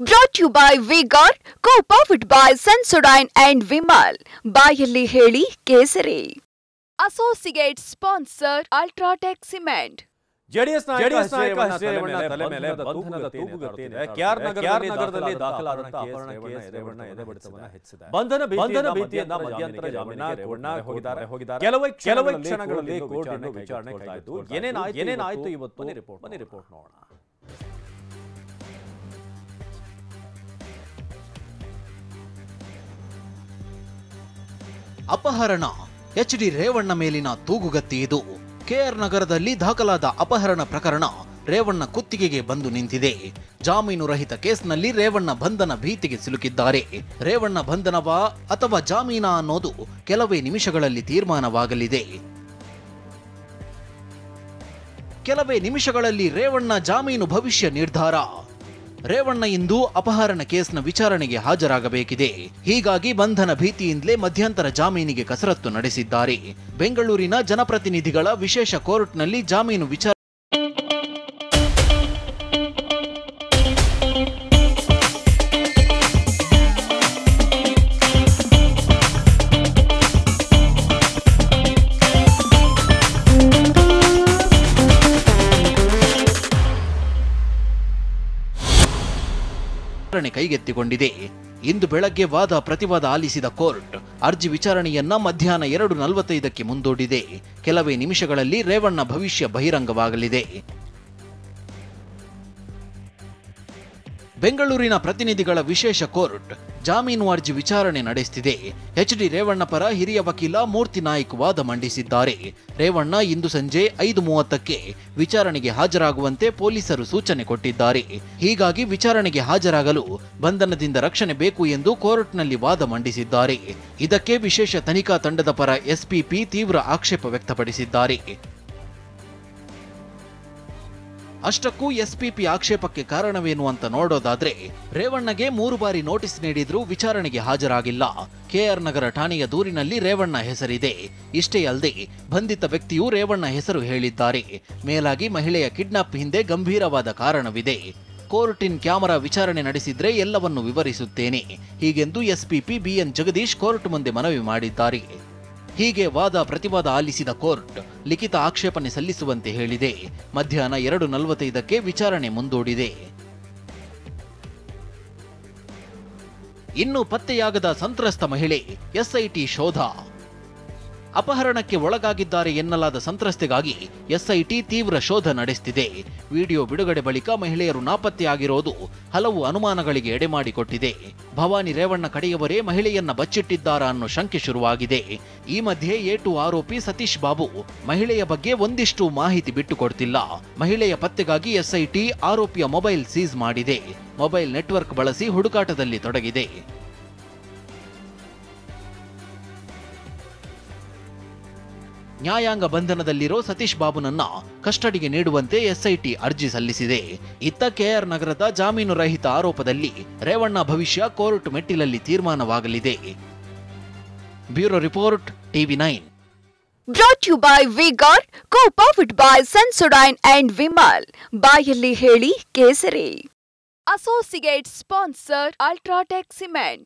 Brought to you by V-Guard, co-powered by Sensodyne and Vimal. ಬಾಯಲ್ಲಿ ಹೇಳಿ ಕೇಸರಿ. Associate sponsor Ultratech Cement. JDS ನಾಯಕ ತಲೆ ಮೇಲೆ ಬಂಧನದ ತೂಗುಗತಿಯಿದೆ. ಕೆಆರ್ ನಗರದಲ್ಲಿ ದಾಖಲಾದಂತಹ ಅಪಹರಣ ಕೇಸ್ ರೇವಣ್ಣ ಎದೆಬಡಿತವನ್ನ ಹೆಚ್ಚಿಸಿದೆ. ಬಂಧನ ಭೀತಿಯಿಂದ ಮಧ್ಯಂತರ ಜಾಮೀನಿಗೆ ಹೋಗಿದ್ದಾರೆ. ಕೆಲವೇ ಕ್ಷಣಗಳಲ್ಲಿ ಕೋರ್ಟ್ ಇನ್ನು ವಿಚಾರಣೆ ಕೈಗೆತ್ತಿತು. ಏನೇನಾಯ್ತು ಇವತ್ತು ಬನ್ನಿ ರಿಪೋರ್ಟ್ ನೋಡೋಣ. ಅಪಹರಣ ಎಚ್.ಡಿ. ರೇವಣ್ಣ ಮೇಲಿನ ತೂಗುಗತ್ತಿ ಇದು. ಕೆಆರ್ ನಗರದಲ್ಲಿ ದಾಖಲಾದ ಅಪಹರಣ ಪ್ರಕರಣ ರೇವಣ್ಣ ಕುತ್ತಿಗೆಗೆ ಬಂದು ನಿಂತಿದೆ. ಜಾಮೀನು ರಹಿತ ಕೇಸ್ನಲ್ಲಿ ರೇವಣ್ಣ ಬಂಧನ ಭೀತಿಗೆ ಸಿಲುಕಿದ್ದಾರೆ. ರೇವಣ್ಣ ಬಂಧನವಾ ಅಥವಾ ಜಾಮೀನಾ ಅನ್ನೋದು ಕೆಲವೇ ನಿಮಿಷಗಳಲ್ಲಿ ತೀರ್ಮಾನವಾಗಲಿದೆ. ಕೆಲವೇ ನಿಮಿಷಗಳಲ್ಲಿ ರೇವಣ್ಣ ಜಾಮೀನು ಭವಿಷ್ಯ ನಿರ್ಧಾರ. ರೇವಣ್ಣ ಇಂದು ಅಪಹರಣ ಕೇಸ್ನ ವಿಚಾರಣೆಗೆ ಹಾಜರಾಗಬೇಕಿದೆ. ಹೀಗಾಗಿ ಬಂಧನ ಭೀತಿಯಿಂದಲೇ ಮಧ್ಯಂತರ ಜಾಮೀನಿಗೆ ಕಸರತ್ತು ನಡೆಸಿದ್ದಾರೆ. ಬೆಂಗಳೂರಿನ ಜನಪ್ರತಿನಿಧಿಗಳ ವಿಶೇಷ ಕೋರ್ಟ್ನಲ್ಲಿ ಜಾಮೀನು ವಿಚಾರಣೆ ಕೈಗೆತ್ತಿಕೊಂಡಿದೆ. ಇಂದು ಬೆಳಗ್ಗೆ ವಾದ ಪ್ರತಿವಾದ ಆಲಿಸಿದ ಕೋರ್ಟ್ ಅರ್ಜಿ ವಿಚಾರಣೆಯನ್ನ ಮಧ್ಯಾಹ್ನ 2:45ಕ್ಕೆ ಮುಂದೂಡಿದೆ. ಕೆಲವೇ ನಿಮಿಷಗಳಲ್ಲಿ ರೇವಣ್ಣ ಭವಿಷ್ಯ ಬಹಿರಂಗವಾಗಲಿದೆ. ಬೆಂಗಳೂರಿನ ಪ್ರತಿನಿಧಿಗಳ ವಿಶೇಷ ಕೋರ್ಟ್ ಜಾಮೀನು ಅರ್ಜಿ ವಿಚಾರಣೆ ನಡೆಸುತ್ತಿದೆ. ಎಚ್.ಡಿ. ರೇವಣ್ಣ ಪರ ಹಿರಿಯ ವಕೀಲ ಮೂರ್ತಿ ನಾಯ್ಕ್ ವಾದ ಮಂಡಿಸಿದ್ದಾರೆ. ರೇವಣ್ಣ ಇಂದು ಸಂಜೆ 5:30ಕ್ಕೆ ವಿಚಾರಣೆಗೆ ಹಾಜರಾಗುವಂತೆ ಪೊಲೀಸರು ಸೂಚನೆ ಕೊಟ್ಟಿದ್ದಾರೆ. ಹೀಗಾಗಿ ವಿಚಾರಣೆಗೆ ಹಾಜರಾಗಲು ಬಂಧನದಿಂದ ರಕ್ಷಣೆ ಬೇಕು ಎಂದು ಕೋರ್ಟ್ನಲ್ಲಿ ವಾದ ಮಂಡಿಸಿದ್ದಾರೆ. ಇದಕ್ಕೆ ವಿಶೇಷ ತನಿಖಾ ತಂಡದ ಪರ ಎಸ್ಪಿಪಿ ತೀವ್ರ ಆಕ್ಷೇಪ ವ್ಯಕ್ತಪಡಿಸಿದ್ದಾರೆ. ಅಷ್ಟಕ್ಕೂ ಎಸ್ಪಿಪಿ ಆಕ್ಷೇಪಕ್ಕೆ ಕಾರಣವೇನು ಅಂತ ನೋಡೋದಾದ್ರೆ, ರೇವಣ್ಣಗೆ 3 ಬಾರಿ ನೋಟಿಸ್ ನೀಡಿದ್ರೂ ವಿಚಾರಣೆಗೆ ಹಾಜರಾಗಿಲ್ಲ. ಕೆಆರ್ ನಗರ ಠಾಣೆಯ ದೂರಿನಲ್ಲಿ ರೇವಣ್ಣ ಹೆಸರಿದೆ. ಇಷ್ಟೇ ಅಲ್ಲದೆ ಬಂಧಿತ ವ್ಯಕ್ತಿಯು ರೇವಣ್ಣ ಹೆಸರು ಹೇಳಿದ್ದಾರೆ. ಮೇಲಾಗಿ ಮಹಿಳೆಯ ಕಿಡ್ನಾಪ್ ಹಿಂದೆ ಗಂಭೀರವಾದ ಕಾರಣವಿದೆ. ಕೋರ್ಟಿನ ಕ್ಯಾಮೆರಾ ವಿಚಾರಣೆ ನಡೆಸಿದ್ರೆ ಎಲ್ಲವನ್ನು ವಿವರಿಸುತ್ತೇನೆ ಹೀಗೆಂದು ಎಸ್ಪಿಪಿ ಬಿಎನ್ ಜಗದೀಶ್ ಕೋರ್ಟ್ ಮುಂದೆ ಮನವಿ ಮಾಡಿದ್ದಾರೆ. ಹೀಗೆ ವಾದ ಪ್ರತಿವಾದ ಆಲಿಸಿದ ಕೋರ್ಟ್ ಲಿಖಿತ ಆಕ್ಷೇಪಣೆ ಸಲ್ಲಿಸುವಂತೆ ಹೇಳಿದೆ. ಮಧ್ಯಾಹ್ನ 2:45ಕ್ಕೆ ವಿಚಾರಣೆ ಮುಂದೂಡಿದೆ. ಇನ್ನು ಪತ್ತೆಯಾಗದ ಸಂತ್ರಸ್ತ ಮಹಿಳೆ ಎಸ್ಐಟಿ ಶೋಧ. ಅಪಹರಣಕ್ಕೆ ಒಳಗಾಗಿದ್ದಾರೆ ಎನ್ನಲಾದ ಸಂತ್ರಸ್ತೆಗಾಗಿ ಎಸ್ಐಟಿ ತೀವ್ರ ಶೋಧ ನಡೆಸುತ್ತಿದೆ. ವಿಡಿಯೋ ಬಿಡುಗಡೆ ಬಳಿಕ ಮಹಿಳೆಯರು ನಾಪತ್ತೆಯಾಗಿರೋದು ಹಲವು ಅನುಮಾನಗಳಿಗೆ ಎಡೆಮಾಡಿಕೊಟ್ಟಿದೆ. ಭವಾನಿ ರೇವಣ್ಣ ಕಡೆಯವರೇ ಮಹಿಳೆಯನ್ನ ಬಚ್ಚಿಟ್ಟಿದ್ದಾರಾ ಅನ್ನೋ ಶಂಕೆ ಶುರುವಾಗಿದೆ. ಈ ಮಧ್ಯೆ A2 ಆರೋಪಿ ಸತೀಶ್ ಬಾಬು ಮಹಿಳೆಯ ಬಗ್ಗೆ ಒಂದಿಷ್ಟು ಮಾಹಿತಿ ಬಿಟ್ಟುಕೊಡ್ತಿಲ್ಲ. ಮಹಿಳೆಯ ಪತ್ತೆಗಾಗಿ ಎಸ್ಐಟಿ ಆರೋಪಿಯ ಮೊಬೈಲ್ ಸೀಸ್ ಮಾಡಿದೆ. ಮೊಬೈಲ್ ನೆಟ್ವರ್ಕ್ ಬಳಸಿ ಹುಡುಕಾಟದಲ್ಲಿ ತೊಡಗಿದೆ. ನ್ಯಾಯಾಂಗ ಬಂಧನದಲ್ಲಿರೋ ಸತೀಶ್ ಬಾಬುನನ್ನ ಕಸ್ಟಡಿಗೆ ನೀಡುವಂತೆ ಎಸ್ಐಟಿ ಅರ್ಜಿ ಸಲ್ಲಿಸಿದೆ. ಇತ್ತ ಕೆಆರ್ ನಗರದ ಜಾಮೀನು ರಹಿತ ಆರೋಪದಲ್ಲಿ ರೇವಣ್ಣ ಭವಿಷ್ಯ ಕೋರ್ಟ್ ಮೆಟ್ಟಿಲಲ್ಲಿ ತೀರ್ಮಾನವಾಗಲಿದೆ. Bureau report TV9. Brought to you by V-Guard, co-powered by Sensodyne and Vimal. ಬಾಯಲ್ಲಿ ಹೇಳಿ ಕೇಸರಿ. Associate sponsor Ultratech Cement.